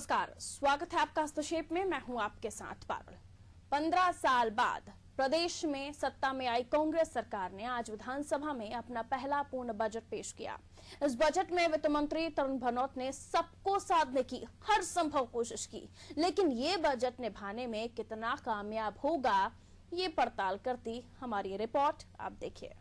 नमस्कार, स्वागत है आपका हस्तक्षेप में। मैं हूं आपके साथ पारुल। 15 साल बाद प्रदेश में सत्ता में आई कांग्रेस सरकार ने आज विधानसभा में अपना पहला पूर्ण बजट पेश किया। इस बजट में वित्त मंत्री तरुण भनोत ने सबको साधने की हर संभव कोशिश की, लेकिन ये बजट निभाने में कितना कामयाब होगा, ये पड़ताल करती हमारी रिपोर्ट आप देखिए।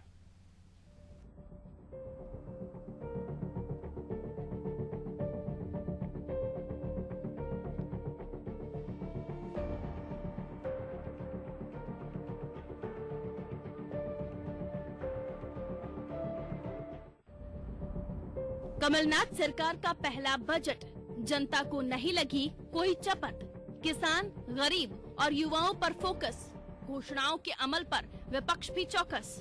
कमलनाथ सरकार का पहला बजट, जनता को नहीं लगी कोई चपत, किसान, गरीब और युवाओं पर फोकस, घोषणाओं के अमल पर विपक्ष भी चौकस।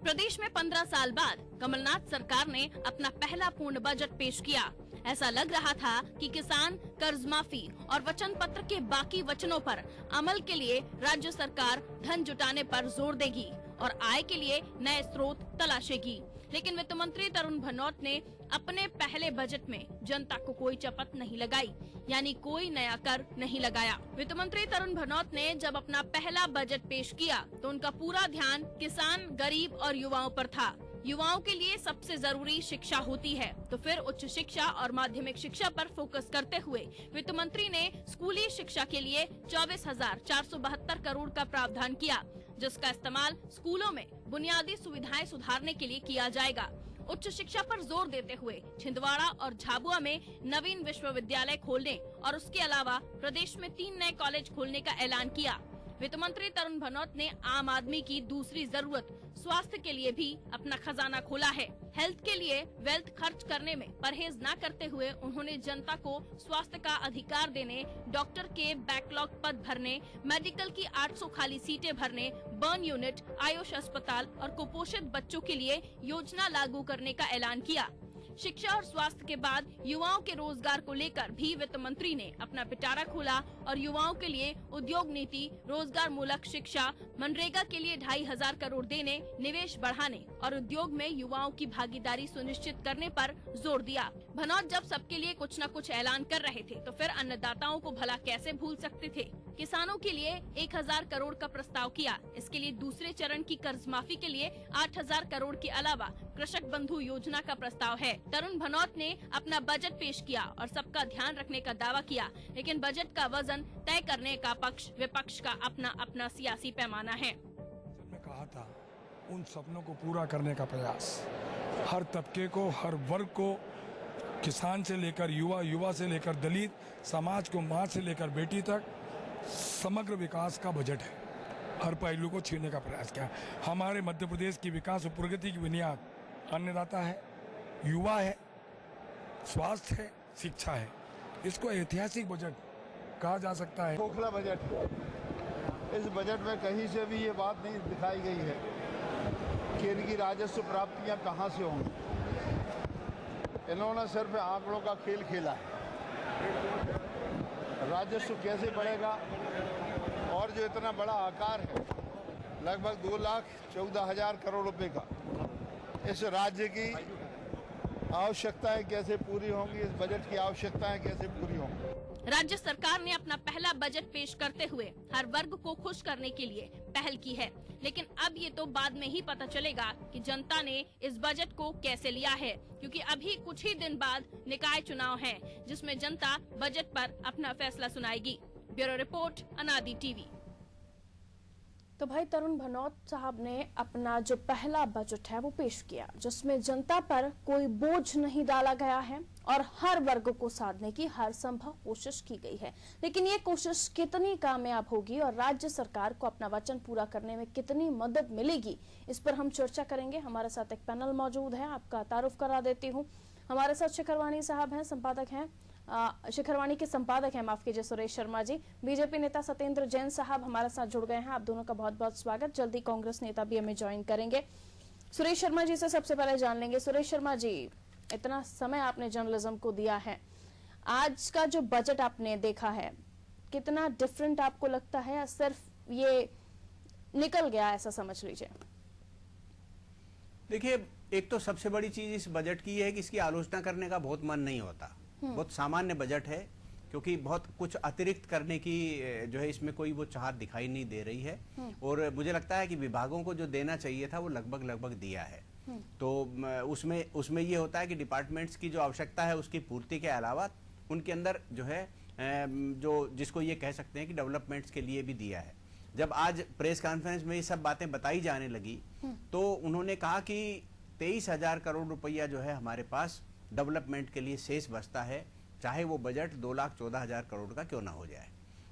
प्रदेश में 15 साल बाद कमलनाथ सरकार ने अपना पहला पूर्ण बजट पेश किया। ऐसा लग रहा था कि किसान कर्ज माफी और वचन पत्र के बाकी वचनों पर अमल के लिए राज्य सरकार धन जुटाने पर जोर देगी और आय के लिए नए स्रोत तलाशेगी, लेकिन वित्त मंत्री तरुण भनोत ने अपने पहले बजट में जनता को कोई चपत नहीं लगाई, यानी कोई नया कर नहीं लगाया। वित्त मंत्री तरुण भनोत ने जब अपना पहला बजट पेश किया तो उनका पूरा ध्यान किसान, गरीब और युवाओं पर था। युवाओं के लिए सबसे जरूरी शिक्षा होती है, तो फिर उच्च शिक्षा और माध्यमिक शिक्षा पर फोकस करते हुए वित्त मंत्री ने स्कूली शिक्षा के लिए 24,472 करोड़ का प्रावधान किया, जिसका इस्तेमाल स्कूलों में बुनियादी सुविधाएं सुधारने के लिए किया जाएगा। उच्च शिक्षा पर जोर देते हुए छिंदवाड़ा और झाबुआ में नवीन विश्वविद्यालय खोलने और उसके अलावा प्रदेश में 3 नए कॉलेज खोलने का ऐलान किया। वित्त मंत्री तरुण भनोत ने आम आदमी की दूसरी जरूरत स्वास्थ्य के लिए भी अपना खजाना खोला है। हेल्थ के लिए वेल्थ खर्च करने में परहेज न करते हुए उन्होंने जनता को स्वास्थ्य का अधिकार देने, डॉक्टर के बैकलॉग पद भरने, मेडिकल की 800 खाली सीटें भरने, बर्न यूनिट, आयुष अस्पताल और कुपोषित बच्चों के लिए योजना लागू करने का ऐलान किया। शिक्षा और स्वास्थ्य के बाद युवाओं के रोजगार को लेकर भी वित्त मंत्री ने अपना पिटारा खोला और युवाओं के लिए उद्योग नीति, रोजगार मूलक शिक्षा, मनरेगा के लिए 2,500 करोड़ देने, निवेश बढ़ाने और उद्योग में युवाओं की भागीदारी सुनिश्चित करने पर जोर दिया। भनोत जब सबके लिए कुछ न कुछ ऐलान कर रहे थे तो फिर अन्नदाताओं को भला कैसे भूल सकते थे। किसानों के लिए 1,000 करोड़ का प्रस्ताव किया। इसके लिए दूसरे चरण की कर्ज माफी के लिए 8,000 करोड़ के अलावा कृषक बंधु योजना का प्रस्ताव है। तरुण भनोत ने अपना बजट पेश किया और सबका ध्यान रखने का दावा किया, लेकिन बजट का वजन तय करने का पक्ष विपक्ष का अपना अपना सियासी पैमाना है। मैं कहा था उन सपनों को पूरा करने का प्रयास, हर तबके को, हर वर्ग को, किसान से लेकर युवा, युवा से लेकर दलित, समाज को माँ से लेकर बेटी तक समग्र विकास का बजट है। हर पहलू को छीनने का प्रयास किया। हमारे मध्य प्रदेश की विकास और प्रगति की बुनियाद अन्नदाता है, युवा है, स्वास्थ्य है, शिक्षा है। इसको ऐतिहासिक बजट कहा जा सकता है। खोखला बजट है। इस बजट में कहीं से भी ये बात नहीं दिखाई गई है कि इनकी राजस्व प्राप्तियां कहां से होंगी। इन्होंने सिर्फ आंकड़ों का खेल खेला है। राजस्व कैसे बढ़ेगा, और जो इतना बड़ा आकार है, लगभग 2,14,000 करोड़ रुपए का, इस राज्य की आवश्यकताएं कैसे पूरी होंगी, इस बजट की आवश्यकताएं कैसे पूरी होंगी। राज्य सरकार ने अपना पहला बजट पेश करते हुए हर वर्ग को खुश करने के लिए पहल की है, लेकिन अब ये तो बाद में ही पता चलेगा कि जनता ने इस बजट को कैसे लिया है, क्योंकि अभी कुछ ही दिन बाद निकाय चुनाव हैं, जिसमें जनता बजट पर अपना फैसला सुनाएगी। ब्यूरो रिपोर्ट, अनादि टीवी। तो भाई तरुण भनोत साहब ने अपना जो पहला बजट है वो पेश किया, जिसमें जनता पर कोई बोझ नहीं डाला गया है और हर वर्ग को साधने की हर संभव कोशिश की गई है। लेकिन ये कोशिश कितनी कामयाब होगी और राज्य सरकार को अपना वचन पूरा करने में कितनी मदद मिलेगी, इस पर हम चर्चा करेंगे। हमारे साथ एक पैनल मौजूद है, आपका तारुफ करा देती हूँ। हमारे साथ शिखर वाणी साहब हैं, संपादक हैं, शिखर वाणी के संपादक हैं, माफ कीजिए, सुरेश शर्मा जी। बीजेपी नेता सत्येंद्र जैन साहब हमारे साथ जुड़ गए हैं। आप दोनों का बहुत बहुत स्वागत। जल्दी कांग्रेस नेता भी हमें ज्वाइन करेंगे। सुरेश शर्मा जी से सबसे पहले जान लेंगे। सुरेश शर्मा जी, इतना समय आपने जर्नलिज्म को दिया है, आज का जो बजट आपने देखा है, कितना डिफरेंट आपको लगता है या सिर्फ ये निकल गया ऐसा समझ लीजिए? देखिए, एक तो सबसे बड़ी चीज इस बजट की है कि इसकी आलोचना करने का बहुत मन नहीं होता। बहुत सामान्य बजट है। क्योंकि बहुत कुछ अतिरिक्त करने की जो है इसमें कोई वो चाहत दिखाई नहीं दे रही है। और मुझे लगता है कि विभागों को जो देना चाहिए था वो लगभग दिया है। तो उसमें ये होता है कि डिपार्टमेंट्स की जो आवश्यकता है उसकी पूर्ति के अलावा उनके अंदर जो है जो जिसको ये कह सकते हैं कि डेवलपमेंट्स के लिए भी दिया है। जब आज प्रेस कॉन्फ्रेंस में ये सब बातें बताई जाने लगी तो उन्होंने कहा कि 23,000 करोड़ रुपया जो है हमारे पास डेवलपमेंट के लिए शेष बचता है, चाहे वो बजट 2,14,000 करोड़ का क्यों ना हो जाए।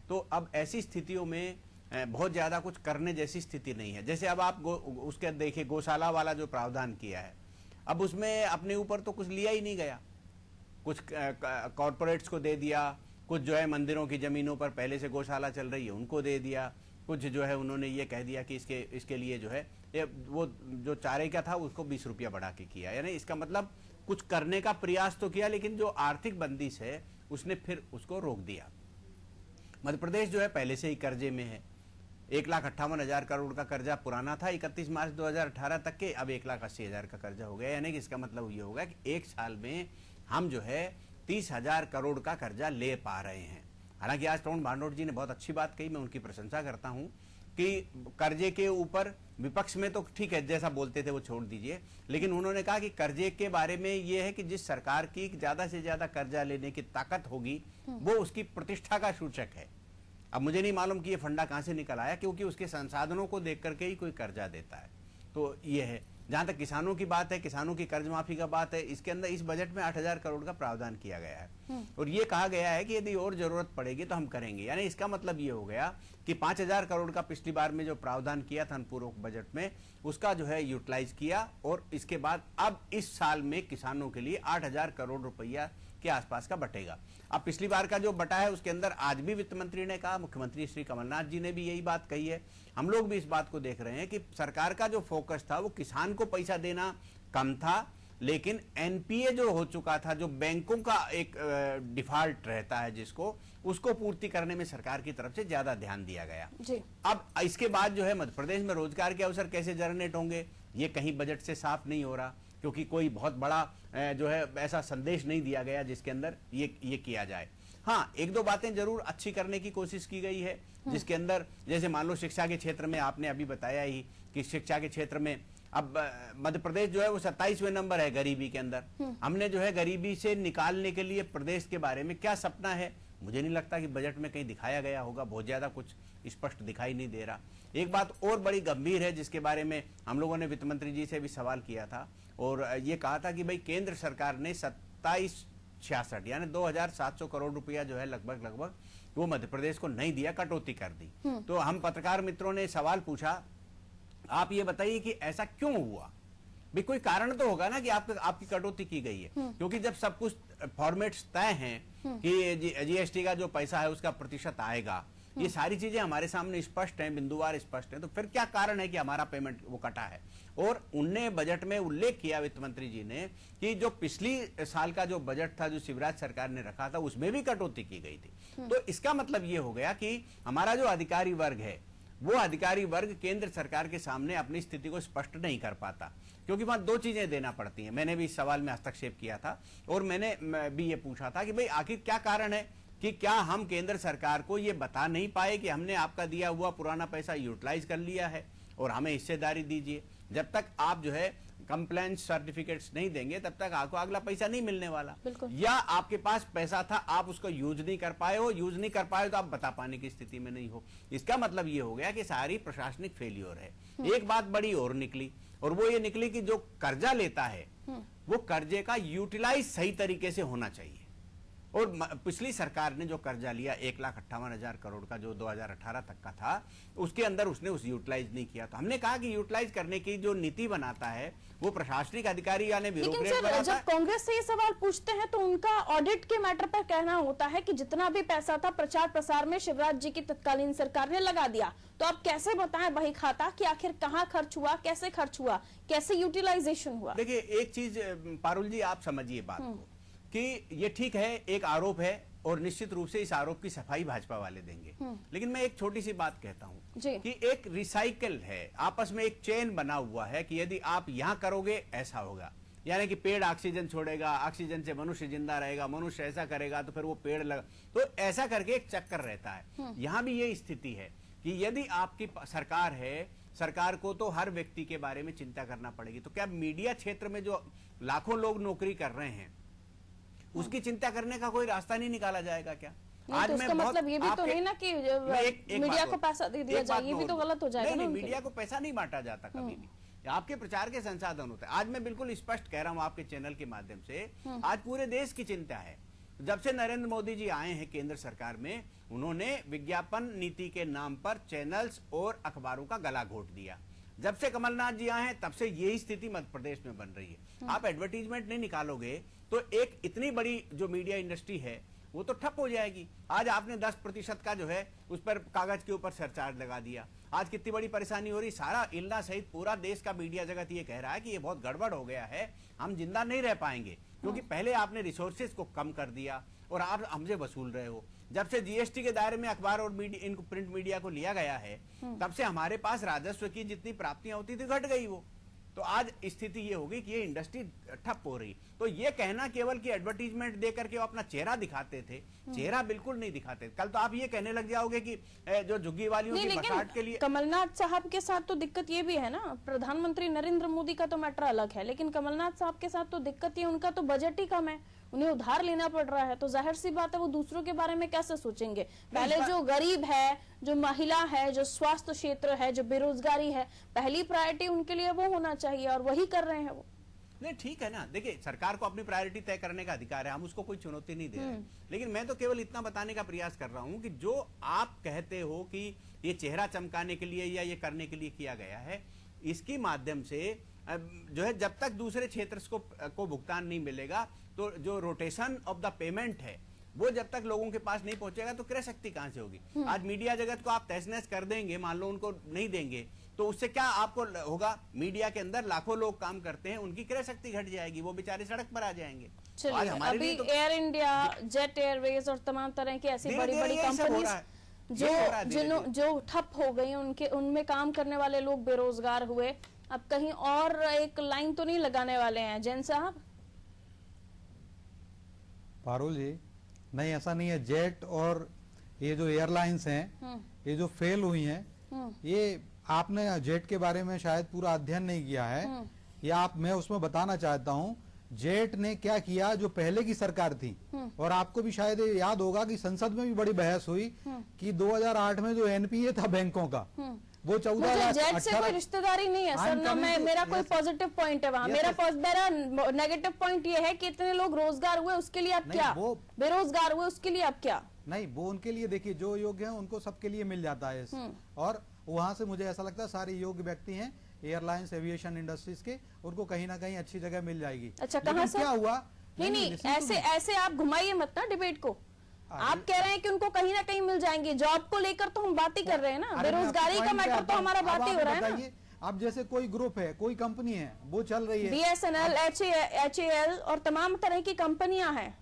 तो अब ऐसी स्थितियों में बहुत ज्यादा कुछ करने जैसी स्थिति नहीं है। जैसे अब आप उसके देखिए गौशाला वाला जो प्रावधान किया है, अब उसमें अपने ऊपर तो कुछ लिया ही नहीं गया, कुछ कॉरपोरेट्स को दे दिया, कुछ जो है मंदिरों की जमीनों पर पहले से गौशाला चल रही है उनको दे दिया, कुछ जो है उन्होंने ये कह दिया कि इसके लिए जो है वो जो चारे का था उसको 20 रुपया बढ़ा के किया। यानी इसका मतलब कुछ करने का प्रयास तो किया, लेकिन जो आर्थिक बंदिश है उसने फिर उसको रोक दिया। मध्य प्रदेश जो है पहले से ही कर्जे में है। 1,58,000 करोड़ का कर्जा पुराना था 31 मार्च 2018 तक के, अब 1,80,000 का कर्जा हो गया। यानी कि इसका मतलब ये होगा कि एक साल में हम जो है 30,000 करोड़ का कर्जा ले पा रहे हैं। हालांकि आज तरुण भानोट जी ने बहुत अच्छी बात कही, मैं उनकी प्रशंसा करता हूं कि कर्जे के ऊपर विपक्ष में तो ठीक है जैसा बोलते थे वो छोड़ दीजिए, लेकिन उन्होंने कहा कि कर्जे के बारे में ये है कि जिस सरकार की ज्यादा से ज्यादा कर्जा लेने की ताकत होगी वो उसकी प्रतिष्ठा का सूचक है। अब मुझे नहीं मालूम कि ये फंडा कहां से निकल आया, क्योंकि उसके संसाधनों को देख करके ही कोई कर्जा देता है। तो ये है। जहां तक किसानों की बात है, किसानों की कर्ज माफी का बात है, इसके अंदर इस बजट में 8,000 करोड़ का प्रावधान किया गया है और ये कहा गया है कि यदि और जरूरत पड़ेगी तो हम करेंगे। यानी इसका मतलब ये हो गया कि 5,000 करोड़ का पिछली बार में जो प्रावधान किया था पूर्व बजट में उसका जो है यूटिलाइज किया और इसके बाद अब इस साल में किसानों के लिए 8,000 करोड़ रुपया के आसपास का बटेगा। अब पिछली बार का जो बटा है उसके अंदर आज भी वित्त मंत्री ने कहा, मुख्यमंत्री श्री कमलनाथ जी ने भी यही बात कही है, हम लोग भी इस बात को देख रहे हैं कि सरकार का जो फोकस था वो किसान को पैसा देना कम था, लेकिन एनपीए जो हो चुका था, जो बैंकों का एक डिफॉल्ट रहता है जिसको उसको पूर्ति करने में सरकार की तरफ से ज्यादा ध्यान दिया गया जी। अब इसके बाद जो है मध्य प्रदेश में रोजगार के अवसर कैसे जनरेट होंगे ये कहीं बजट से साफ नहीं हो रहा, क्योंकि कोई बहुत बड़ा जो है ऐसा संदेश नहीं दिया गया जिसके अंदर ये किया जाए। हाँ, एक दो बातें जरूर अच्छी करने की कोशिश की गई है, जिसके अंदर जैसे मान लो शिक्षा के क्षेत्र में आपने अभी बताया ही कि शिक्षा के क्षेत्र में अब मध्य प्रदेश जो है वो 27वें नंबर है गरीबी के अंदर। हमने जो है गरीबी से निकालने के लिए प्रदेश के बारे में क्या सपना है मुझे नहीं लगता कि बजट में कहीं दिखाया गया होगा, बहुत ज्यादा कुछ स्पष्ट दिखाई नहीं दे रहा। एक बात और बड़ी गंभीर है जिसके बारे में हम लोगों ने वित्त मंत्री जी से भी सवाल किया था और ये कहा था कि भाई केंद्र सरकार ने 2766 यानी 2,700 करोड़ रुपया जो है लगभग वो मध्य प्रदेश को नहीं दिया, कटौती कर दी। तो हम पत्रकार मित्रों ने सवाल पूछा, आप ये बताइए कि ऐसा क्यों हुआ? भी कोई कारण तो होगा ना कि आपकी कटौती की गई है, क्योंकि जब सब कुछ फॉर्मेट्स तय हैं कि जीएसटी का जो पैसा है उसका प्रतिशत आएगा, ये सारी चीजें हमारे सामने स्पष्ट हैं, बिंदुवार स्पष्ट है, तो फिर क्या कारण है कि हमारा पेमेंट वो कटा है? और उनने बजट में उल्लेख किया वित्त मंत्री जी ने कि जो पिछली साल का जो बजट था जो शिवराज सरकार ने रखा था उसमें भी कटौती की गई थी। तो इसका मतलब ये हो गया कि हमारा जो अधिकारी वर्ग है वो अधिकारी वर्ग केंद्र सरकार के सामने अपनी स्थिति को स्पष्ट नहीं कर पाता, क्योंकि वहां दो चीजें देना पड़ती हैं। मैंने भी इस सवाल में हस्तक्षेप किया था और मैंने भी ये पूछा था कि भाई आखिर क्या कारण है कि क्या हम केंद्र सरकार को ये बता नहीं पाए कि हमने आपका दिया हुआ पुराना पैसा यूटिलाइज कर लिया है और हमें हिस्सेदारी दीजिए। जब तक आप जो है कंप्लायंस सर्टिफिकेट्स नहीं देंगे तब तक आपको अगला पैसा नहीं मिलने वाला, या आपके पास पैसा था आप उसको यूज नहीं कर पाए हो, यूज नहीं कर पाए तो आप बता पाने की स्थिति में नहीं हो। इसका मतलब ये हो गया कि सारी प्रशासनिक फेलियर है। एक बात बड़ी और निकली और वो ये निकली कि जो कर्जा लेता है वो कर्जे का यूटिलाइज सही तरीके से होना चाहिए। और पिछली सरकार ने जो कर्जा लिया 1,58,000 करोड़ का जो 2018 तक का था उसके अंदर उसने उस यूटिलाइज नहीं किया। तो हमने कहा कि यूटिलाइज करने की जो नीति बनाता है वो प्रशासनिक अधिकारी यानी ब्यूरोक्रेट बनाता है। जब कांग्रेस से ये सवाल पूछते हैं तो उनका ऑडिट के मैटर पर कहना होता है कि जितना भी पैसा था प्रचार प्रसार में शिवराज जी की तत्कालीन सरकार ने लगा दिया। तो आप कैसे बताएं बही खाता कि आखिर कहाँ खर्च हुआ, कैसे खर्च हुआ, कैसे यूटिलाइजेशन हुआ? देखिए एक चीज पारुल जी आप समझिए बात को कि ये ठीक है एक आरोप है और निश्चित रूप से इस आरोप की सफाई भाजपा वाले देंगे, लेकिन मैं एक छोटी सी बात कहता हूं कि एक रिसाइकल है, आपस में एक चेन बना हुआ है कि यदि आप यहां करोगे ऐसा होगा, यानी कि पेड़ ऑक्सीजन छोड़ेगा, ऑक्सीजन से मनुष्य जिंदा रहेगा, मनुष्य ऐसा करेगा तो फिर वो पेड़ लगा, तो ऐसा करके एक चक्कर रहता है। यहाँ भी ये स्थिति है कि यदि आपकी सरकार है, सरकार को तो हर व्यक्ति के बारे में चिंता करना पड़ेगी। तो क्या मीडिया क्षेत्र में जो लाखों लोग नौकरी कर रहे हैं उसकी चिंता करने का कोई रास्ता नहीं निकाला जाएगा क्या? आज तो उसका मतलब ये भी तो नहीं ना कि मीडिया को पैसा दे दिया जाए, ये भी तो गलत हो जाएगा। नहीं, मीडिया को पैसा नहीं बांटा जाता कभी भी, आपके प्रचार के संसाधन होते हैं। आज मैं बिल्कुल स्पष्ट कह रहा हूं आपके चैनल के माध्यम से, आज पूरे देश की चिंता है। जब से नरेंद्र मोदी जी आए हैं केंद्र सरकार में, उन्होंने विज्ञापन नीति के नाम पर चैनल्स और अखबारों का गला घोट दिया। जब से कमलनाथ जी आए हैं तब से यही स्थिति मध्य प्रदेश में बन रही है। आप एडवर्टीजमेंट नहीं निकालोगे तो एक इतनी बड़ी जो मीडिया इंडस्ट्री है वो तो ठप हो जाएगी। आज आपने 10% का जो है उस पर कागज के ऊपर सरचार्ज लगा दिया। आज कितनी बड़ी परेशानी हो रही, सारा इल्ला सहित पूरा देश का मीडिया जगत ये कह रहा है कि ये बहुत गड़बड़ हो गया है, हम जिंदा नहीं रह पाएंगे, क्योंकि पहले आपने रिसोर्सेज को कम कर दिया और आप हमसे वसूल रहे हो। जब से जीएसटी के दायरे में अखबार और इनको प्रिंट मीडिया को लिया गया है, तब से हमारे पास राजस्व की जितनी प्राप्तियां होती थी घट गई वो। तो आज स्थिति ये होगी कि ये इंडस्ट्री ठप हो रही। तो ये कहना केवल कि एडवर्टीजमेंट देकर के वो अपना चेहरा दिखाते थे, चेहरा बिल्कुल नहीं दिखाते। कल तो आप ये कहने लग जाओगे कि जो झुग्गी वालियों की बसाहट के लिए। कमलनाथ साहब के साथ तो दिक्कत ये भी है ना, प्रधानमंत्री नरेंद्र मोदी का तो मैटर अलग है, लेकिन कमलनाथ साहब के साथ तो दिक्कत ये, उनका तो बजट ही कम है, उन्हें उधार लेना पड़ रहा है। तो जाहिर सी बात है वो दूसरों के बारे में कैसे सोचेंगे। पहले जो गरीब है, जो महिला है, जो स्वास्थ्य क्षेत्र है, जो बेरोजगारी है, पहली प्रायोरिटी उनके लिए वो होना चाहिए और वही कर रहे हैं वो। नहीं, ठीक है ना, देखिए सरकार को अपनी प्रायोरिटी तय करने का अधिकार है, हम उसको कोई चुनौती नहीं दे रहे। लेकिन मैं तो केवल इतना बताने का प्रयास कर रहा हूं कि जो आप कहते हो कि ये चेहरा चमकाने के लिए या ये करने के लिए किया गया है, इसके माध्यम से जो है जब तक दूसरे क्षेत्र को भुगतान नहीं मिलेगा, तो जो रोटेशन ऑफ द पेमेंट है वो जब तक लोगों के पास नहीं पहुंचेगा तो क्रय शक्ति कहां से होगी। आज मीडिया जगत को आप तहस-नहस कर देंगे, मान लो उनको नहीं देंगे, तो उससे क्या आपको होगा? मीडिया के अंदर लाखों लोग काम करते हैं, उनकी क्रय शक्ति घट जाएगी, वो बेचारे सड़क पर आ जाएंगे। चलिए, अभी एयर इंडिया, जेट एयरवेज और तमाम तरह की ऐसी बड़ी बड़ी कंपनीज जो ठप हो गई, उनमें काम करने वाले लोग बेरोजगार हुए। अब कहीं और एक लाइन तो नहीं लगाने वाले हैं जैन साहब? पारुल जी, नहीं ऐसा नहीं है। जेट और ये जो एयरलाइंस हैं, ये जो फेल हुई हैं, ये आपने जेट के बारे में शायद पूरा अध्ययन नहीं किया है, या मैं उसमें बताना चाहता हूं जेट ने क्या किया जो पहले की सरकार थी। और आपको भी शायद याद होगा कि संसद में भी बड़ी बहस हुई कि 2008 में जो एनपीए था बैंकों का, वो 14 जेट से कोई रिश्तेदारी नहीं है सर ना। मेरा कोई पॉजिटिव पॉइंट है वहाँ, मेरा नेगेटिव पॉइंट ये है कि इतने लोग रोजगार हुए उसके लिए अब क्या, बेरोजगार हुए उसके लिए अब क्या? नहीं, वो उनके लिए देखिए जो योग्य है उनको सबके लिए मिल जाता है। और वहां से मुझे ऐसा लगता है सारे योग्य व्यक्ति हैं एयरलाइंस एविएशन इंडस्ट्रीज के, उनको कहीं ना कहीं अच्छी जगह मिल जाएगी। अच्छा, कहाँ से क्या हुआ? नहीं, ऐसे आप घुमाइए मत ना डिबेट को। आप कह रहे हैं कि उनको कहीं ना कहीं मिल जाएंगे, जॉब को लेकर तो हम बात ही कर रहे हैं ना, बेरोजगारी का मैटर तो हमारा बात ही हो रहा है ना। अब जैसे कोई ग्रुप है, कोई कंपनी है, वो चल रही है, BSNL, HAL और तमाम तरह की कंपनियां हैं।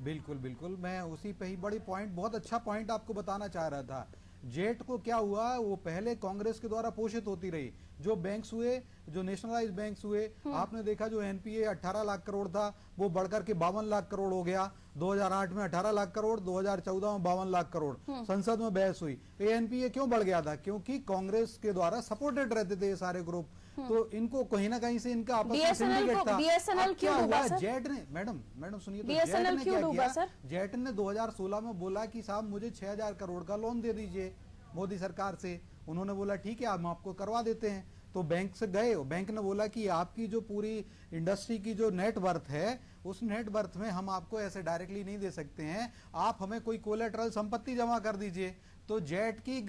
बिल्कुल बिल्कुल, मैं उसी पे ही बड़ी पॉइंट, बहुत अच्छा पॉइंट आपको बताना चाह रहा था। जेट को क्या हुआ, वो पहले कांग्रेस के द्वारा पोषित होती रही। जो बैंक्स हुए, जो नेशनलाइज बैंक्स हुए, आपने देखा जो एनपीए 18 लाख करोड़ था वो बढ़कर के 52 लाख करोड़ हो गया। 2008 में 18 लाख करोड़, 2014 में 52 लाख करोड़। संसद में बहस हुई। ये एनपीए क्यों बढ़ गया था? क्योंकि कांग्रेस के द्वारा सपोर्टेड रहते थे ये सारे ग्रुप। तो इनको कहीं ना कहीं से इनका आपस में सिंडिकेट था। BSNL क्यों डूबा सर? जेट ने, मैडम सुनिए, तो BSNL क्यों डूबा सर? जेट ने 2016 में बोला कि साहब मुझे 6000 करोड़ का लोन दे दीजिए मोदी सरकार से। उन्होंने बोला ठीक है, हम आपको करवा देते हैं। तो बैंक से गए, बैंक ने बोला कि आपकी जो पूरी इंडस्ट्री की जो नेट वर्थ है, उस नेट वर्थ में हम आपको ऐसे डायरेक्टली नहीं दे सकते हैं, आप हमें कोई कोलेटरल संपत्ति जमा कर दीजिए। तो जेट की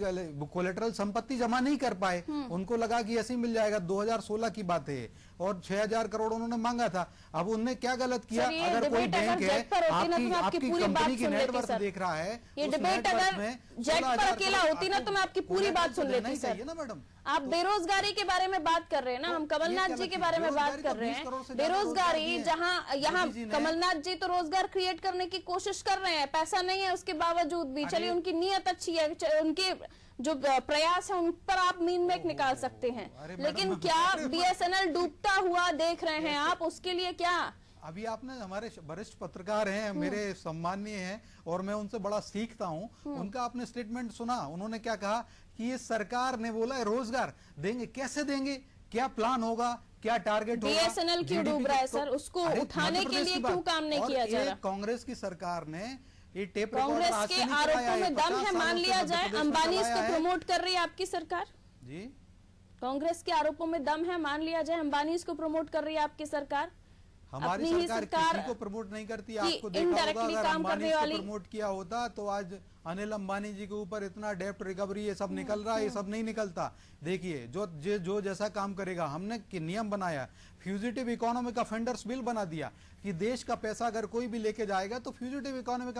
कोलेटरल संपत्ति जमा नहीं कर पाए, उनको लगा कि ऐसे ही मिल जाएगा। 2016 की बात है, और 6000 करोड़ उन्होंने मांगा था। अब उन्होंने क्या गलत किया? अगर कोई बैंक है आपकी कंपनी की नेटवर्थ देख रहा है, ये डिबेट अगर जेट पर अकेला होती ना तो मैं आपकी पूरी बात सुन लेती सर। ना मैडम, आप बेरोजगारी के बारे में बात कर रहे हैं ना, हम कमलनाथ जी के बारे में बात कर रहे हैं। बेरोजगारी जहाँ यहाँ कमलनाथ जी तो रोजगार क्रिएट करने की कोशिश कर रहे हैं, पैसा नहीं है उसके बावजूद भी। चलिए, उनकी नीयत अच्छी है, उनके जो प्रयास है उन पर आप मीन मेक निकाल सकते हैं, अरे मैडम, लेकिन क्या BSNL डूबता हुआ देख रहे हैं आप, उसके लिए क्या? अभी आपने हमारे वरिष्ठ पत्रकार हैं, मेरे सम्माननीय हैं और मैं उनसे बड़ा सीखता हूं, उनका आपने स्टेटमेंट सुना, उन्होंने क्या कहा कि ये सरकार ने बोला है रोजगार देंगे, कैसे देंगे, क्या प्लान होगा, क्या टारगेट होगा? BSNL क्यों GDP डूब रहा है तो- सर? उसको अरे उठाने मध्य के प्रदेश लिए की क्यों बात। काम नहीं और किया जा ये रहा? कांग्रेस की सरकार ने ये टेप रिकॉर्डर कांग्रेस आज के से नहीं चलाया आरोपों है, में दम 50 है, सालों मान से लिया मध्य जाए, प्रदेश में अंबानी चलाया इसको है। प्रमोट कर रही है आपकी सरकार? जी, कांग्रेस के आरोपों में दम है, मान लिया जाए अंबानी इसको प्रमोट कर रही है आपकी सरकार? हमारी अपनी ही सरकार किसी को प्रमोट नहीं करती। कि आपको देखा होगा indirectly अगर काम अंबानी करने को वाली- प्रमोट किया होता तो आज अनिल अंबानी जी के ऊपर इतना डेप्ट रिकवरी ये सब निकल रहा है, ये सब नहीं निकलता। देखिए जो जैसा काम करेगा, हमने नियम बनाया, फ्यूजिटिव इकोनॉमिक ऑफेंडर्स बिल बना दिया कि देश का पैसा अगर कोई भी लेके जाएगा तो फ्यूजिटिव इकोनॉमिक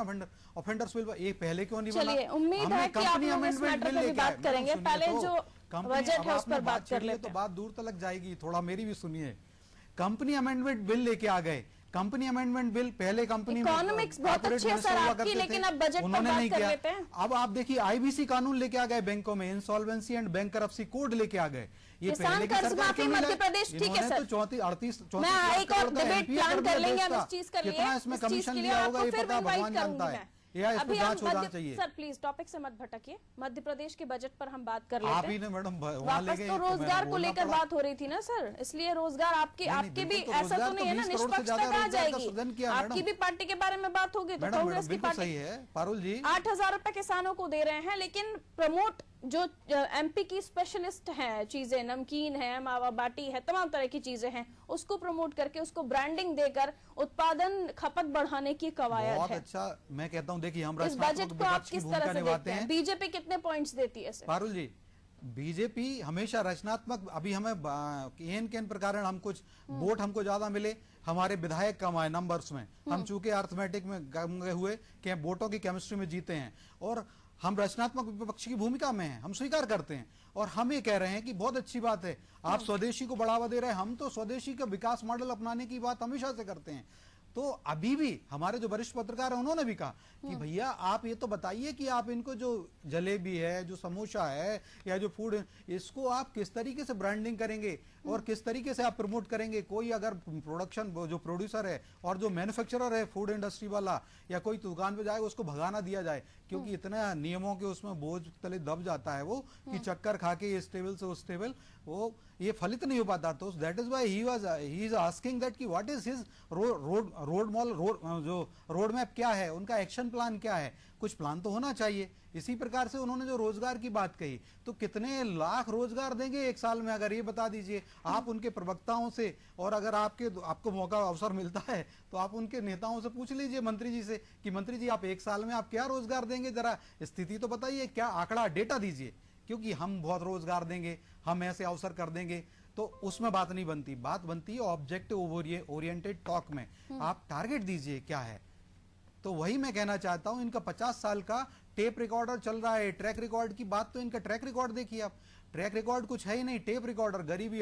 ऑफेंडर्स बिल, ये पहले क्यों नहीं बना? चलिए, उम्मीद है कि आप लोग इस मैटर पे भी बात करेंगे। पहले जो बजट है उस पर बात कर लेते तो हैं। बात दूर तक जाएगी, थोड़ा मेरी भी सुनिए। कंपनी अमेंडमेंट बिल लेके आ गए, कंपनी अमेंडमेंट बिल, पहले कंपनी इकोनॉमिक्स बहुत अच्छी है सर आपकी, लेकिन अब बजट पर बात कर लेते हैं। अब आप देखिए IBC कानून लेके आ गए बैंकों में, इंसॉल्वेंसी एंड बैंकरप्सी कोड लेके आ गए। ये किसान पहले की कर्ज सरकार माफी क्यों नहीं मध्य लाई? प्रदेश, ठीक है इन्होंने सर। तो 34 मैं एक और करोड़ का डिबेट NPA प्लान दिया कर लेंगे देश हम का। इस चीज के लिए, कितना इसमें इस चीज कमीशन के लिए लिया आपको होगा ये फिर पता इनवाइट भगवान जानता करूंगी है। मैं। या इस पर अभी हम जांच हो जाना चाहिए। सर प्लीज टॉपिक से मत भटकिए, मध्य प्रदेश के बजट पर हम बात कर आप लेते ही हैं। ने मैडम वहां ले वापस गए तो मैंने रोजगार को बोलना लेकर पड़ा। बात हो रही थी ना सर, इसलिए रोजगार आपके नहीं, आपके भी बिल्कुल, तो ऐसा तो रोजगार नहीं है ना, तो 20 करोड़ से निष्पक्षता ज्यादा कहाँ रोजगार का जाएगी? सृजन किया, आपकी मैडम। भी पार्टी के बारे में बात होगी तो मैडम कांग्रेस की बिल्कुल पार्टी सही है पारुल जी। 8,000 रुपए किसानों को दे रहे हैं, लेकिन प्रमोट जो MP की स्पेशलिस्ट है, चीजें नमकीन है, मावा बाटी है, तमाम तरह की चीजें हैं, उसको प्रमोट करके उसको ब्रांडिंग देकर उत्पादन खपत बढ़ाने की कवायद बहुत है। अच्छा, मैं कहता हूँ देखिए हम इस बजट को आप किस तरह से देखते हैं? बीजेपी कितने पॉइंट्स देती है? पारुल जी, बीजेपी हमेशा रचनात्मक, अभी हमें केन प्रकार हम कुछ वोट हमको ज्यादा मिले, हमारे विधायक कम आए नंबर्स में, हम चूंकि अर्थमेटिक में गए हुए कि वोटों की केमिस्ट्री में जीते हैं और हम रचनात्मक विपक्ष की भूमिका में हैं, हम स्वीकार करते हैं और हम ये कह रहे हैं कि बहुत अच्छी बात है आप स्वदेशी को बढ़ावा दे रहे हैं। हम तो स्वदेशी का विकास मॉडल अपनाने की बात हमेशा से करते हैं। तो अभी भी हमारे जो वरिष्ठ पत्रकार हैं उन्होंने भी कहा कि भैया आप ये तो बताइए कि आप इनको जो जलेबी है, जो समोसा है या जो फूड, इसको आप किस तरीके से ब्रांडिंग करेंगे और किस तरीके से आप प्रमोट करेंगे। कोई अगर प्रोडक्शन जो प्रोड्यूसर है और जो मैन्युफैक्चरर है फूड इंडस्ट्री वाला या कोई दुकान पे जाएगा उसको भगाना दिया जाए, क्योंकि इतना नियमों के उसमें बोझ तले दब जाता है वो कि चक्कर खा के इस टेबल से उस टेबल वो ये फलित नहीं हो पाता। तो that is why he is asking that कि what is his road map क्या है, उनका एक्शन प्लान क्या है, कुछ प्लान तो होना चाहिए। इसी प्रकार से उन्होंने जो रोजगार की बात कही, तो कितने लाख रोजगार देंगे एक साल में, अगर ये बता दीजिए आप उनके प्रवक्ताओं से, और अगर आपको मौका अवसर मिलता है तो आप उनके नेताओं से पूछ लीजिए, मंत्री जी से, कि मंत्री जी आप एक साल में आप क्या रोजगार देंगे, जरा स्थिति तो बताइए, क्या आंकड़ा डेटा दीजिए, क्योंकि हम बहुत रोजगार देंगे, हम ऐसे अवसर कर देंगे, तो उसमें बात नहीं बनती। बात बनती है ऑब्जेक्टिव ओरिएंटेड टॉक में, आप टारगेट दीजिए क्या है। तो वही मैं कहना चाहता हूं, इनका 50 साल का टेप रिकॉर्डर चल रहा है। ट्रैक रिकॉर्ड की बात तो इनका ट्रैक रिकॉर्ड देखिए आप, ट्रैक रिकॉर्ड कुछ है ही नहीं, टेप रिकॉर्डर, गरीबी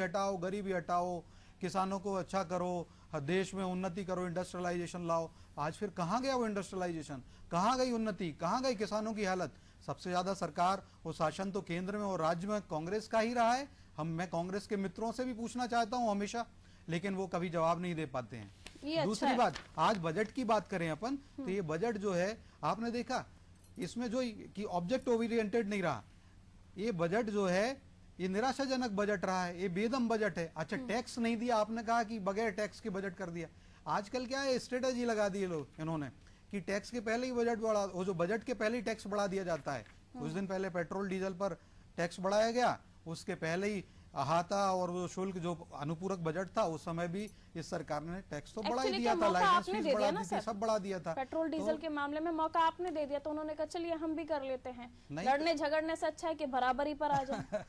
हटाओ, किसानों को अच्छा करो, देश में उन्नति करो, इंडस्ट्रियलाइजेशन लाओ। आज फिर कहां गया वो इंडस्ट्रियलाइजेशन, कहां गई उन्नति, कहां गई किसानों की हालत। सबसे ज्यादा सरकार और शासन तो केंद्र में और राज्य में कांग्रेस का ही रहा है। मैं कांग्रेस के मित्रों से भी पूछना चाहता हूं हमेशा, लेकिन वो कभी जवाब नहीं दे पाते हैं। दूसरी बात, आज बजट की बात करें अपन, तो ये बजट जो है आपने देखा, इसमें जो कि ऑब्जेक्ट ओरिएंटेड नहीं रहा, ये बजट जो है ये निराशाजनक बजट रहा है, ये बेदम बजट है। अच्छा, टैक्स नहीं दिया, आपने कहा कि बगैर टैक्स के बजट कर दिया। आजकल क्या है, स्ट्रेटेजी लगा दी लोग इन्होंने कि टैक्स के पहले ही बजट बढ़ा, वो जो बजट के पहले ही टैक्स बढ़ा दिया जाता है। कुछ दिन पहले पेट्रोल डीजल पर टैक्स बढ़ाया गया, उसके पहले ही अहाता और वो शुल्क जो अनुपूरक बजट था उस समय भी इस सरकार ने टैक्स तो बढ़ा ही दिया था, लाइसेंस फीस बढ़ा दी थी, सब बढ़ा दिया था। पेट्रोल डीजल के मामले में मौका आपने दे दिया, तो उन्होंने कहा चलिए हम भी कर लेते हैं, लड़ने झगड़ने से अच्छा है कि बराबरी पर आ जाए।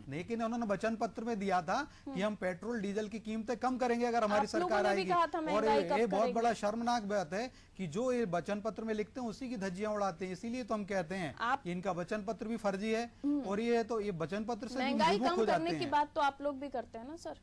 लेकिन उन्होंने वचन पत्र में दिया था कि हम पेट्रोल डीजल की कीमतें कम करेंगे अगर हमारी सरकार आएगी। और ये बहुत बड़ा शर्मनाक बात है कि जो ये वचन पत्र में लिखते हैं उसी की धज्जियां उड़ाते हैं। इसीलिए तो हम कहते हैं कि इनका वचन पत्र भी फर्जी है, और ये तो ये वचन पत्र से महंगाई कम करने की बात तो आप लोग भी करते हैं ना सर।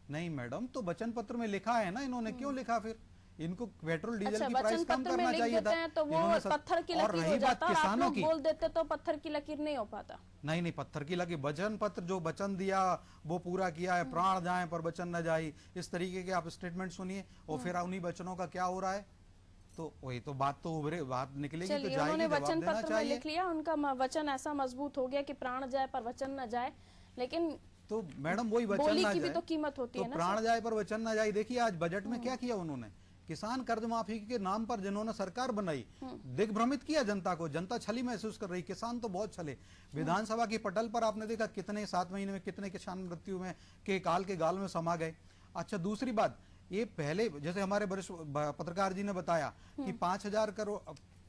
नहीं मैडम, तो वचन पत्र में लिखा है ना, इन्होंने क्यों लिखा फिर, इनको पेट्रोल डीजल अच्छा, की वचन प्राइस कम पत्र में करना लिख चाहिए देते था। हैं तो वो इन्होंने पत्थर की और लकीर रही हो बात जाता, और आप किसानों लोग की, बोल देते तो पत्थर की लकीर नहीं हो पाता। नहीं पत्थर की लकीर, वचन पत्र जो वचन दिया वो पूरा किया है, प्राण जाए पर वचन न जाए, इस तरीके के आप स्टेटमेंट सुनिए और फिर उन्हीं वचनों का क्या हो रहा है। तो वही तो बात तो उभरे, बात निकलेगी तो चलिए, जाएगी, उन्होंने जवाब वचन देना पत्र में चाहिए। लिख लिया, उनका वचन ऐसा मजबूत हो गया कि प्राण जाए पर वचन न जाए, लेकिन तो मैडम वही वचन बोली ना की भी जाए तो कीमत होती तो है ना प्राण सर। जाए पर वचन ना जाए। देखिए आज बजट में क्या किया उन्होंने, किसान कर्ज माफी के नाम पर जिन्होंने सरकार बनाई, दिग्भ्रमित किया जनता को, जनता छली महसूस कर रही, किसान तो बहुत छले। विधानसभा की पटल पर आपने देखा कितने 7 महीने में कितने किसान मृत्यु में के काल के गाल में समा गए। अच्छा, दूसरी बात, ये पहले जैसे हमारे वरिष्ठ पत्रकार जी ने बताया कि 5,000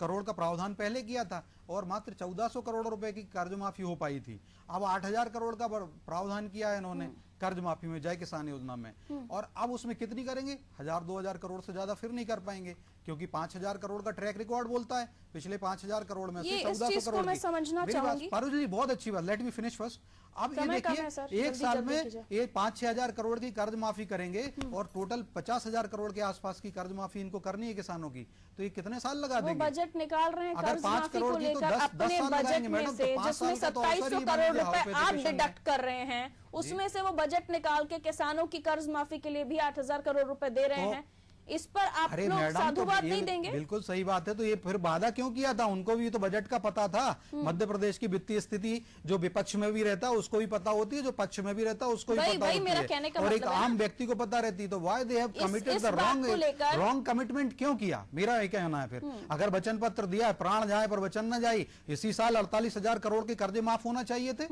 करोड़ का प्रावधान पहले किया था और मात्र 1,400 करोड़ रुपए की कर्ज माफी हो पाई थी। अब 8,000 करोड़ का प्रावधान किया है इन्होंने कर्ज माफी में, जय किसान योजना में, और अब उसमें कितनी करेंगे, 1,000-2,000 करोड़ से ज्यादा फिर नहीं कर पाएंगे, क्योंकि 5,000 करोड़ का ट्रैक रिकॉर्ड बोलता है पिछले 5,000 करोड़ में से ये इस 1,400 चीज को करोड़ मैं की। समझना मेरी बात- चाहूंगी। पारुल जी बहुत अच्छी बात, लेट मी फिनिश फर्स्ट। अब ये समय कम देखिए है सर, एक जल्दी साल जल्दी में कीजिए। ये 5-6 हजार करोड़ की कर्ज माफी करेंगे और टोटल 50,000 करोड़ के आसपास की कर्ज माफी इनको करनी है किसानों की, तो ये कितने साल लगा वो देंगे? बजट निकाल रहे हैं अगर कर्ज 5 माफी करोड़ को की तो लेकर 10 अपने साल बजट लगाएंगे में मैडम, से, तो 5 जिसमें साल का तो अवसर 2700 ही बना करोड़ दिया रुपए हाउस आप एजुकेशन में। डिडक्ट कर रहे हैं, उसमें से वो बजट निकाल के किसानों की कर्ज माफी के लिए भी 8,000 करोड़ रुपए दे रहे तो- हैं। इस पर आप अरे लोग मैडम, तो साधुवाद ये नहीं देंगे? बिल्कुल सही बात है, तो ये फिर वादा क्यों किया था? उनको भी तो बजट का पता था। मध्य प्रदेश की वित्तीय स्थिति जो विपक्ष में भी रहता है उसको भी पता होती है, जो पक्ष में भी रहता है उसको भी वही- पता वही होती मेरा है, कहने का और एक मतलब है आम ना। व्यक्ति को पता रहती, तो वाई दे हैव कमिटेड इस द बात को लेकर- रॉन्ग कमिटमेंट क्यों किया? मेरा ये कहना है। फिर अगर वचन पत्र दिया है, प्राण जाए पर वचन न जाए, इसी साल 48,000 करोड़ के कर्जे माफ होना चाहिए थे।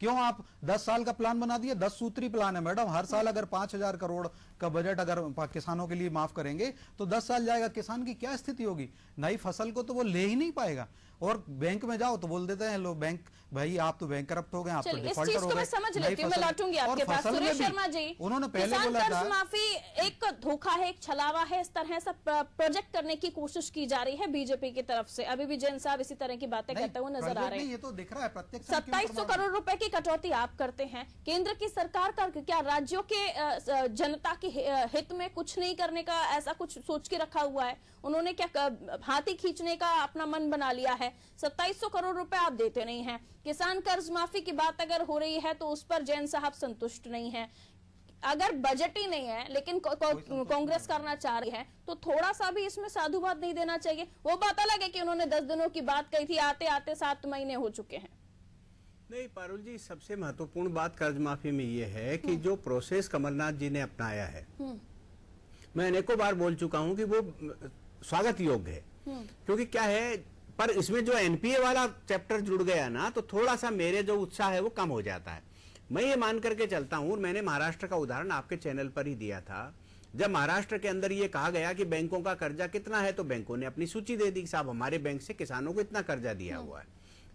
क्यों आप 10 साल का प्लान बना दिया? 10 सूत्री प्लान है मैडम, हर साल अगर 5,000 करोड़ का बजट अगर किसानों के लिए माफ करेंगे तो 10 साल जाएगा, किसान की क्या स्थिति होगी? नई फसल को तो वो ले ही नहीं पाएगा। और बैंक में जाओ तो बोल देते हैं लोग, बैंक भाई आप तो बैंक करप्ट हो गए, आप तो चलिए, इस डिफॉल्टर चीज हो को गए। मैं समझ नई लेती हूँ, मैं फसल- लौटूंगी और आपके पास। फसल में सुरेश भी शर्मा जी, उन्होंने पहले किसान बोला कर्ज था, माफी एक धोखा है, एक छलावा है, इस तरह से प्रोजेक्ट करने की कोशिश की जा रही है बीजेपी की तरफ से। अभी भी जैन साहब इसी तरह की बातें नहीं, करते हुए नजर आ प्रोजेक्ट रहे नहीं, हैं। ये तो दिख रहा है प्रत्यक्ष। 2700 करोड़ रुपए की कटौती आप करते हैं, केंद्र की सरकार का क्या राज्यों के जनता के हित में कुछ नहीं करने का ऐसा कुछ सोच के रखा हुआ है? उन्होंने क्या हाथी खींचने का अपना मन बना लिया है? 2700 करोड़ रुपए आप देते नहीं हैं। किसान कर्ज माफी की बात अगर हो रही है तो उस पर जैन साहब संतुष्ट नहीं है। अगर बजट ही नहीं है लेकिन कांग्रेस करना चाह रही है तो थोड़ा सा भी इसमें साधुवाद नहीं देना चाहिए? वो बात अलग है कि उन्होंने 10 दिनों की बात कही थी, आते आते 7 महीने हो चुके हैं। नहीं पारुल जी, सबसे महत्वपूर्ण बात कर्ज माफी में ये है कि जो प्रोसेस कमलनाथ जी ने अपनाया है, मैं अनेकों बार बोल चुका हूं कि वो स्वागत योग्य है। क्योंकि क्या है, पर इसमें जो एनपीए वाला चैप्टर जुड़ गया ना, तो थोड़ा सा मेरे जो उत्साह है वो कम हो जाता है। मैं ये मान करके चलता हूं, मैंने महाराष्ट्र का उदाहरण आपके चैनल पर ही दिया था। जब महाराष्ट्र के अंदर ये कहा गया कि बैंकों का कर्जा कितना है, तो बैंकों ने अपनी सूची दे दी, साहब हमारे बैंक से किसानों को इतना कर्जा दिया हुआ है।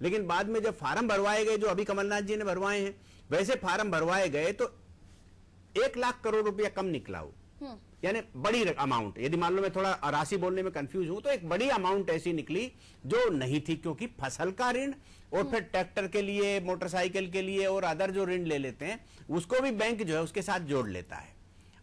लेकिन बाद में जब फार्म भरवाए गए, जो अभी कमलनाथ जी ने भरवाए हैं, वैसे फार्म भरवाए गए तो 1 लाख करोड़ रुपया कम निकला हो, यानी बड़ी अमाउंट। यदि मान लो मैं थोड़ा राशि बोलने में कंफ्यूज हूं, तो एक बड़ी अमाउंट ऐसी निकली जो नहीं थी, क्योंकि फसल का ऋण और फिर ट्रैक्टर के लिए, मोटरसाइकिल के लिए और अदर जो ऋण ले लेते हैं उसको भी बैंक जो है उसके साथ जोड़ लेता है।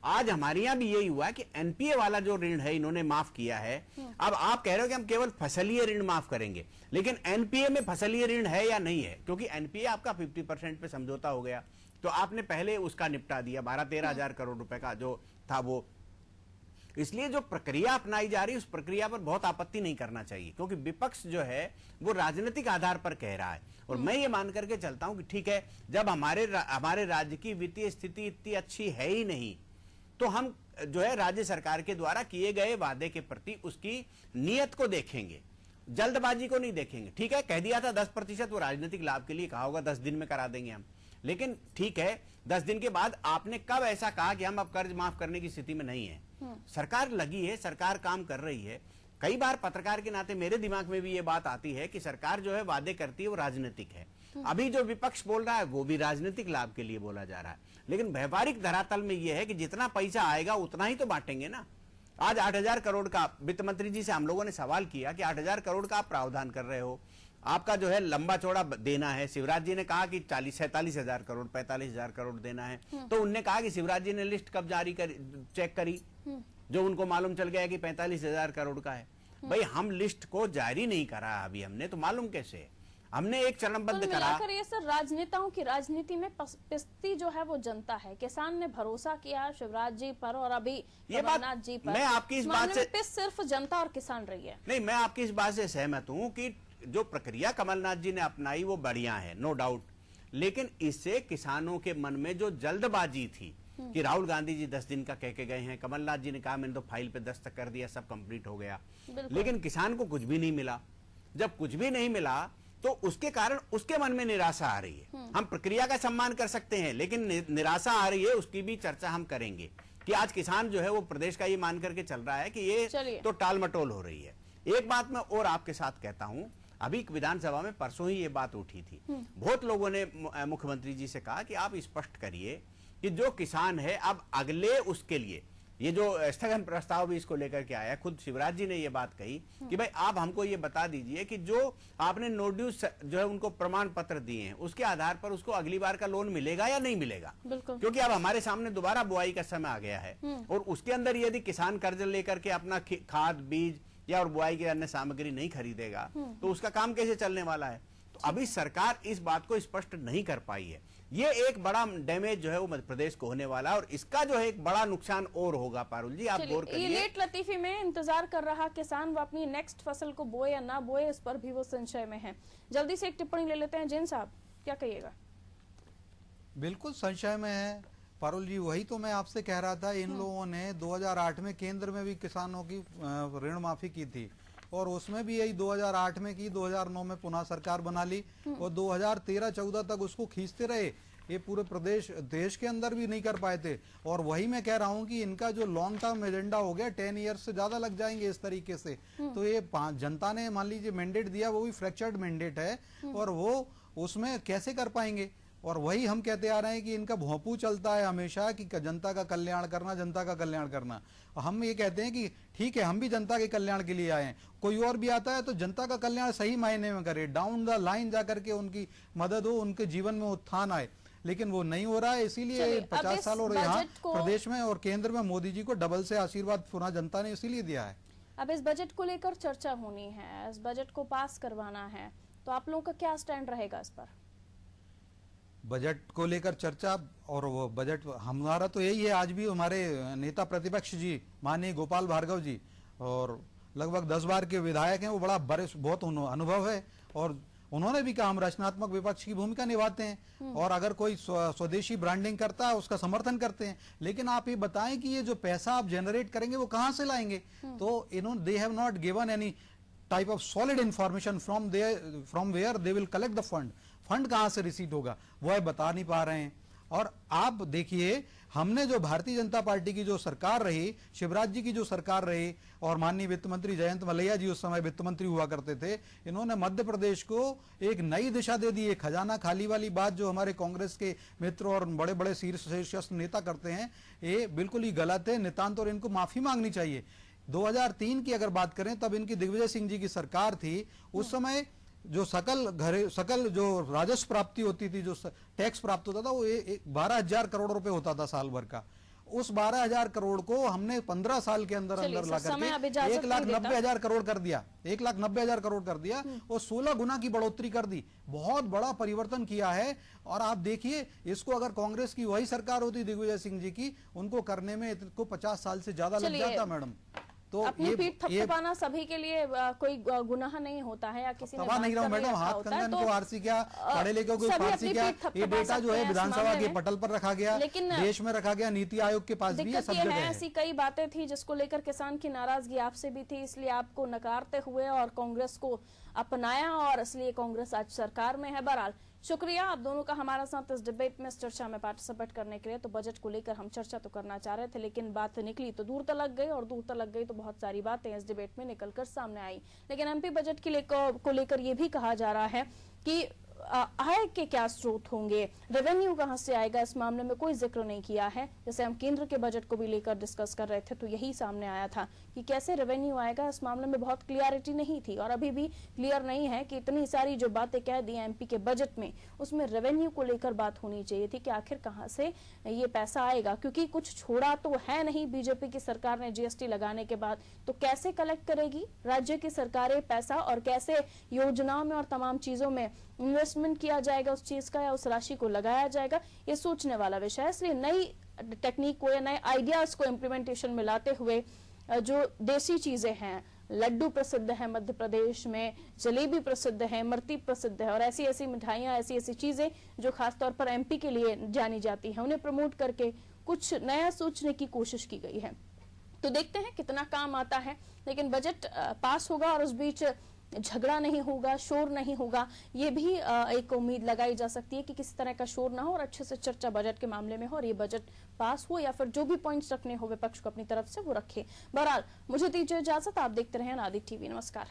आज हमारे यहां भी यही हुआ कि एनपीए वाला जो ऋण है इन्होंने माफ किया है। अब आप कह रहे हो कि हम केवल फसलीय ऋण माफ करेंगे, लेकिन एनपीए में फसलीय ऋण है या नहीं है? क्योंकि एनपीए आपका 50% पे समझौता हो गया, तो आपने पहले उसका निपटा दिया, 12-13 हजार करोड़ रुपए का जो था वो। इसलिए जो प्रक्रिया अपनाई जा रही है उस प्रक्रिया पर बहुत आपत्ति नहीं करना चाहिए, क्योंकि विपक्ष जो है वो राजनीतिक आधार पर कह रहा है। और मैं ये मान करके चलता हूं कि ठीक है, जब हमारे राज्य की वित्तीय स्थिति इतनी अच्छी है ही नहीं, तो हम जो है राज्य सरकार के द्वारा किए गए वादे के प्रति उसकी नीयत को देखेंगे, जल्दबाजी को नहीं देखेंगे। ठीक है, कह दिया था 10%, वो राजनीतिक लाभ के लिए कहा होगा 10 दिन में करा देंगे हम, लेकिन ठीक है 10 दिन के बाद आपने कब ऐसा कहा कि हम अब कर्ज माफ करने की स्थिति में नहीं है? सरकार लगी है, सरकार काम कर रही है। कई बार पत्रकार के नाते मेरे दिमाग में भी ये बात आती है कि सरकार जो है वादे करती है वो राजनीतिक है। अभी जो विपक्ष बोल रहा है वो भी राजनीतिक लाभ के लिए बोला जा रहा है, लेकिन व्यवहारिक धरातल में यह है कि जितना पैसा आएगा उतना ही तो बांटेंगे ना। आज 8,000 करोड़ का वित्त मंत्री जी से हम लोगों ने सवाल किया कि 8,000 करोड़ का आप प्रावधान कर रहे हो, आपका जो है लंबा चौड़ा देना है। शिवराज जी ने कहा कि 47,000 करोड़ 45,000 करोड़ देना है, तो उनने कहा कि शिवराज जी ने लिस्ट कब जारी कर चेक करी? जो उनको मालूम चल गया कि 45,000 करोड़ का है। भाई हम लिस्ट को जारी नहीं करा अभी हमने, तो मालूम कैसे है? हमने एक चरणबद्ध करा। मिलाकर ये सर राजनेताओं की राजनीति में पिसती जो है वो जनता है। किसान ने भरोसा किया शिवराज जी पर और अभी ये बात कमलनाथ जी पर। मैं आपकी इस बात से पिस सिर्फ जनता और किसान रही है। नहीं, मैं आपकी इस बात से सहमत हूं कि जो प्रक्रिया कमलनाथ जी ने अपनाई वो बढ़िया है, नो डाउट, लेकिन इससे किसानों के मन में जो जल्दबाजी थी कि राहुल गांधी जी 10 दिन का कह के गए हैं, कमलनाथ जी ने कहा मैंने तो फाइल पे दस्तखत कर दिया, सब कंप्लीट हो गया, लेकिन किसान को कुछ भी नहीं मिला। जब कुछ भी नहीं मिला तो उसके कारण उसके मन में निराशा आ रही है। हम प्रक्रिया का सम्मान कर सकते हैं, लेकिन निराशा आ रही है, उसकी भी चर्चा हम करेंगे कि आज किसान जो है वो प्रदेश का ये मान करके चल रहा है कि ये तो टाल मटोल हो रही है। एक बात मैं और आपके साथ कहता हूं, अभी विधानसभा में परसों ही ये बात उठी थी, बहुत लोगों ने मुख्यमंत्री जी से कहा कि आप स्पष्ट करिए कि जो किसान है अब अगले उसके लिए, ये जो स्थगन प्रस्ताव भी इसको लेकर के आया, खुद शिवराज जी ने ये बात कही कि भाई आप हमको ये बता दीजिए कि जो आपने नो ड्यूज जो है उनको प्रमाण पत्र दिए हैं उसके आधार पर उसको अगली बार का लोन मिलेगा या नहीं मिलेगा, क्योंकि अब हमारे सामने दोबारा बुआई का समय आ गया है और उसके अंदर यदि किसान कर्ज लेकर के अपना खाद बीज या और बुआई की अन्य सामग्री नहीं खरीदेगा तो उसका काम कैसे चलने वाला है। तो अभी सरकार इस बात को स्पष्ट नहीं कर पाई है। ये एक बड़ा डैमेज जो है वो मध्य प्रदेश को होने वाला है और इसका जो है एक बड़ा नुकसान और होगा। पारुल जी आप गौर करिए। ये लेट लतीफी में इंतजार कर रहा किसान, वो अपनी नेक्स्ट फसल को बोए या ना बोए इस पर भी वो संशय में है। जल्दी से एक टिप्पणी ले लेते हैं। जैन साहब क्या कहिएगा? बिल्कुल संशय में है पारुल जी, वही तो मैं आपसे कह रहा था। इन लोगों ने 2008 में केंद्र में भी किसानों की ऋण माफी की थी और उसमें भी यही 2008 में की, 2009 में पुनः सरकार बना ली और 2013-14 तक उसको खींचते रहे। ये पूरे प्रदेश देश के अंदर भी नहीं कर पाए थे और वही मैं कह रहा हूँ कि इनका जो लॉन्ग टर्म एजेंडा हो गया, 10 ईयर्स से ज्यादा लग जाएंगे इस तरीके से। तो ये जनता ने मान लीजिए मैंडेट दिया, वो भी फ्रैक्चर्ड मैंडेट है और वो उसमें कैसे कर पाएंगे। और वही हम कहते आ रहे हैं कि इनका भोंपू चलता है हमेशा कि जनता का कल्याण करना, जनता का कल्याण करना। हम ये कहते हैं कि ठीक है हम भी जनता के कल्याण के लिए आए हैं, कोई और भी आता है तो जनता का कल्याण सही मायने में करे, डाउन द लाइन जाकर के उनकी मदद हो, उनके जीवन में उत्थान आए, लेकिन वो नहीं हो रहा है। इसीलिए 50 साल और यहाँ प्रदेश में और केंद्र में मोदी जी को डबल से आशीर्वाद पुनः जनता ने इसीलिए दिया है। अब इस बजट को लेकर चर्चा होनी है, इस बजट को पास करवाना है, तो आप लोगों का क्या स्टैंड रहेगा इस पर? बजट को लेकर चर्चा और वो बजट हमारा तो यही है। आज भी हमारे नेता प्रतिपक्ष जी माननीय गोपाल भार्गव जी और लगभग 10 बार के विधायक हैं, वो बड़ा बहुत अनुभव है और उन्होंने भी कहा हम रचनात्मक विपक्ष की भूमिका निभाते हैं और अगर कोई स्वदेशी ब्रांडिंग करता है उसका समर्थन करते हैं। लेकिन आप ये बताएं कि ये जो पैसा आप जनरेट करेंगे वो कहां से लाएंगे? तो इन्होंने they have not given any type of solid information from where they will collect the fund कहां से रिसीट होगा वो बता नहीं पा रहे हैं। और आप देखिए हमने जो भारतीय जनता पार्टी की जो सरकार रही, शिवराज जी की जो सरकार रही और माननीय वित्त मंत्री जयंत मलैया जी उस समय वित्त मंत्री हुआ करते थे, इन्होंने मध्य प्रदेश को एक नई दिशा दे दी है। खजाना खाली वाली बात जो हमारे कांग्रेस के मित्र और बड़े बड़े शीर्षस्थ नेता करते हैं, ये बिल्कुल ही गलत है, नितांत, और इनको माफी मांगनी चाहिए। 2003 की अगर बात करें तब इनकी दिग्विजय सिंह जी की सरकार थी, उस समय जो सकल जो राजस्व प्राप्ति होती थी, जो टैक्स प्राप्त होता था, वो 12,000 करोड़ रुपए होता था साल भर का। उस 12,000 करोड़ को हमने 15 साल के अंदर ला करके 1,90,000 करोड़ कर दिया, 1,90,000 करोड़ कर दिया और 16 गुना की बढ़ोतरी कर दी। बहुत बड़ा परिवर्तन किया है। और आप देखिए इसको अगर कांग्रेस की वही सरकार होती दिग्विजय सिंह जी की, उनको करने में इनको 50 साल से ज्यादा लग जाता मैडम। तो अपनी पीठ थपथपाना सभी के लिए कोई गुनाह नहीं होता है या किसी ने नहीं रहा मैडम, हाथ कंगन को आरसी क्या, पढ़े लिखे को फारसी क्या, ये डेटा जो है विधानसभा के पटल पर रखा गया, लेकिन देश में रखा गया, नीति आयोग के पास भी है, सब जगह है। ऐसी कई बातें थी जिसको लेकर किसान की नाराजगी आपसे भी थी, इसलिए आपको नकारते हुए और कांग्रेस को अपनाया और इसलिए कांग्रेस आज सरकार में है। बहरहाल शुक्रिया आप दोनों का हमारे साथ इस डिबेट में, इस चर्चा में पार्टिसिपेट करने के लिए। तो बजट को लेकर हम चर्चा तो करना चाह रहे थे, लेकिन बात निकली तो दूर तलक गई और दूर तलक गई तो बहुत सारी बातें इस डिबेट में निकलकर सामने आई। लेकिन एमपी बजट को लेकर ये भी कहा जा रहा है कि आय के क्या स्रोत होंगे, रेवेन्यू कहां से आएगा, इस मामले में कोई जिक्र नहीं किया है। जैसे हम केंद्र के बजट को भी लेकर डिस्कस कर रहे थे तो यही सामने आया था कि कैसे रेवेन्यू आएगा, इस मामले में बहुत क्लियरिटी नहीं थी और अभी भी क्लियर नहीं है कि इतनी सारी जो बातें कह दी एमपी के बजट में उसमें रेवेन्यू को लेकर बात होनी चाहिए थी कि आखिर कहां से ये पैसा आएगा, क्योंकि कुछ छोड़ा तो है नहीं बीजेपी की सरकार ने जीएसटी लगाने के बाद। तो कैसे कलेक्ट करेगी राज्य की सरकारें पैसा और कैसे योजनाओं में और तमाम चीजों में इन्वेस्टमेंट किया जाएगा उस चीज का या उस राशि को लगाया जाएगा, ये सोचने वाला विषय है। इसलिए नई टेक्निक को या नए आइडियाज को इम्प्लीमेंटेशन में लाते हुए जो देसी चीजें हैं, लड्डू प्रसिद्ध है मध्य प्रदेश में, जलेबी प्रसिद्ध है, इमरती प्रसिद्ध है और ऐसी ऐसी मिठाइयां, ऐसी ऐसी चीजें जो खासतौर पर एमपी के लिए जानी जाती हैं, उन्हें प्रमोट करके कुछ नया सोचने की कोशिश की गई है। तो देखते हैं कितना काम आता है। लेकिन बजट पास होगा और उस बीच झगड़ा नहीं होगा, शोर नहीं होगा, ये भी एक उम्मीद लगाई जा सकती है कि किसी तरह का शोर ना हो और अच्छे से चर्चा बजट के मामले में हो और ये बजट पास हो या फिर जो भी पॉइंट्स रखने हो विपक्ष को अपनी तरफ से वो रखे। बहरहाल मुझे दीजिए इजाजत, आप देखते रहें अनादि टीवी। नमस्कार।